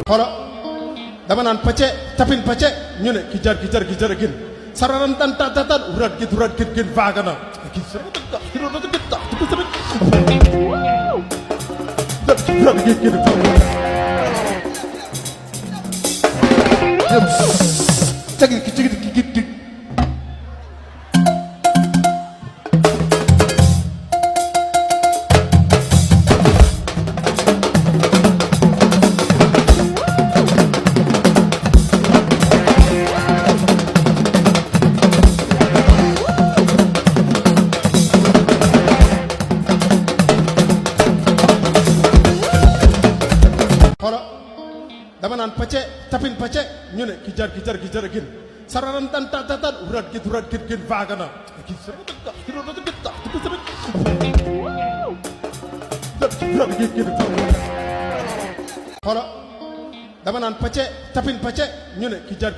xolo dama naan pacce tapin pacce ñu ne ki jar gin sararan tan tan urat gin vaagana ki sabata ki ro ta gitta ki sabata gin tagi ki xolo dama naan pacce tapin pacce ñu ne ki jar gin sararan tan tan urat gin vaagana ki sabata ki ro ta gitta ki sabata gin xolo dama naan pacce tapin pacce ñu ne ki jar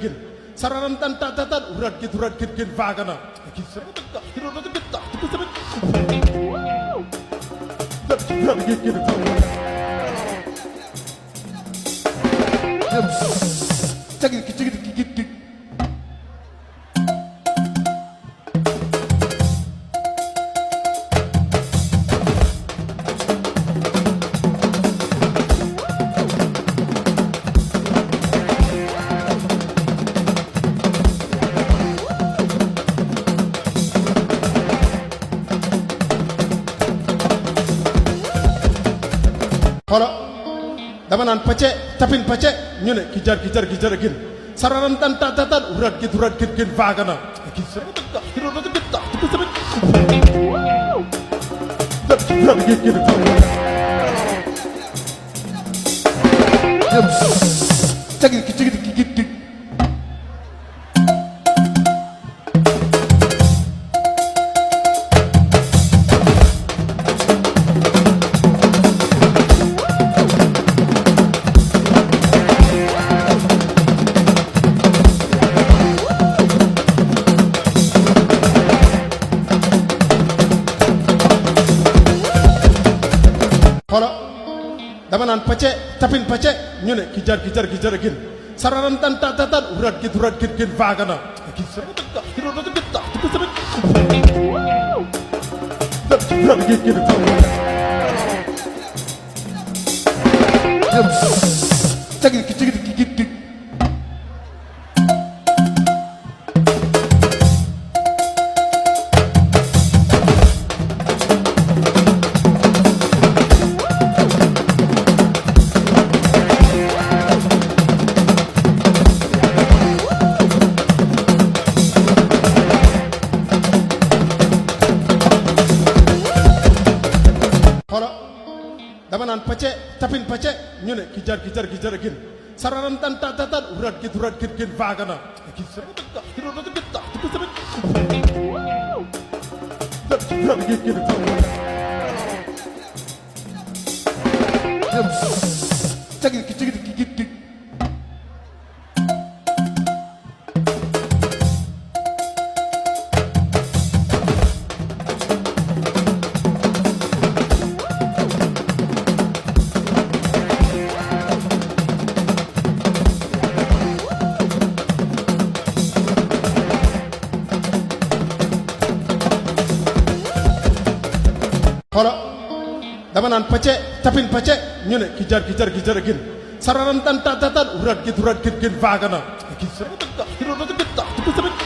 gin sararan tan tan urat gin vaagana ki sabata ki ro ta gitta ki sabata gin tagi ki xolo dama naan pacce tapin pacce ñu ne ki jar gin sararan tan tan urat gin vaagana ki sabata ki ro ta gitta ki sabata gin tagi ki xolo dama naan pacce tapin pacce ñu ne ki jar gin sararan tan tan urat gin vaagana ki sabata ki ro ta gitta ki sabata gin tagi ki xolo dama naan pacce tapin pacce ñu ne ki jar gin sararan tan tan urat gin vaagana ki sabata ki ro ta gitta ki sabata gin tagi ki xolo dama naan pacce tapin pacce ñu ne ki jar gin sararan tan tan urat gin vaagana ki sabata ki ro ta gitta ki sabata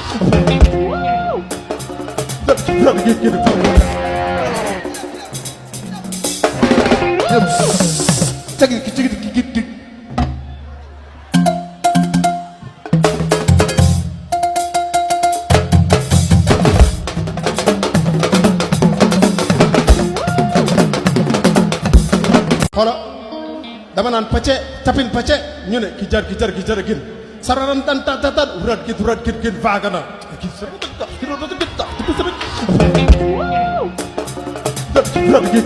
gin tagi ki xolo dama naan pacce tapin pacce ñu ne ki jar gin sararan tan tan urat gin vaagana ki sabata ki ro ta gitta ki sabata gin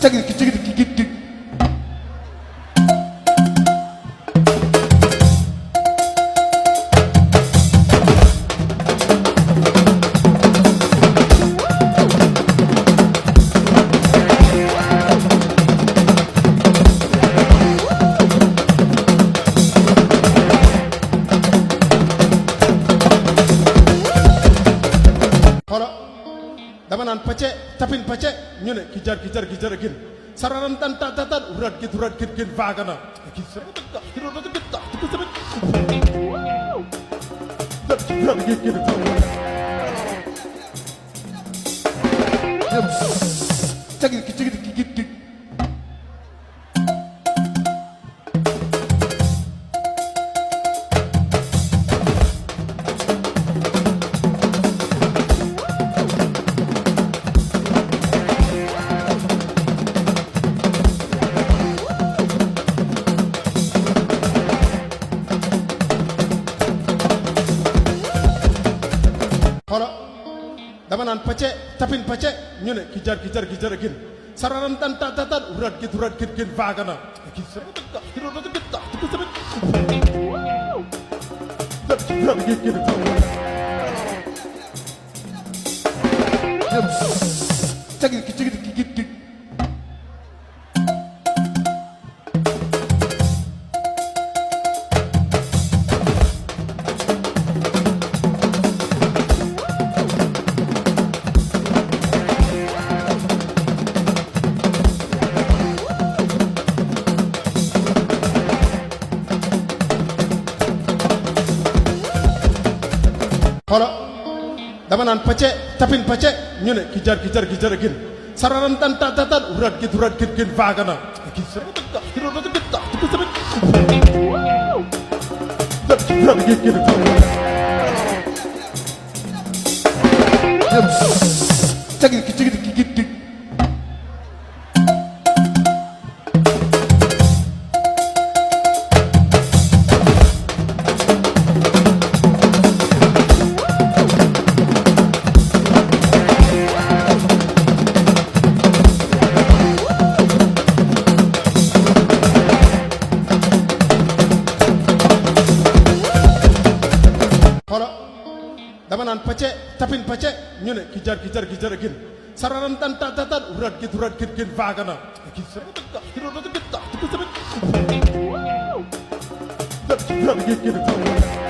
tagi ki dama naan pacce tapin pacce ñu ne ki jar gin sararan tan tatan urat gin vaaga na ki sama tak ki ro tak tak ki sama urat gin cagit ki xoolal dama naan pacce tapin pacce ñu ne ki jar gin sararan tan tatan urat gin vaaga na ki sama tak ki ro tak tak ki sama urat gin cagit ki xoolal dama naan pacce tapin pacce ñu ne ki jar gin sararan tan tatan urat gin vaaga na ki sama tak ki ro tak tak ki sama urat gin cagit ki xoolal dama naan pacce tapin pacce ñu ne ki jar gin sararan tan tatan urat gin vaaga na ki sama tak ki ro tak tak ki sama urat gin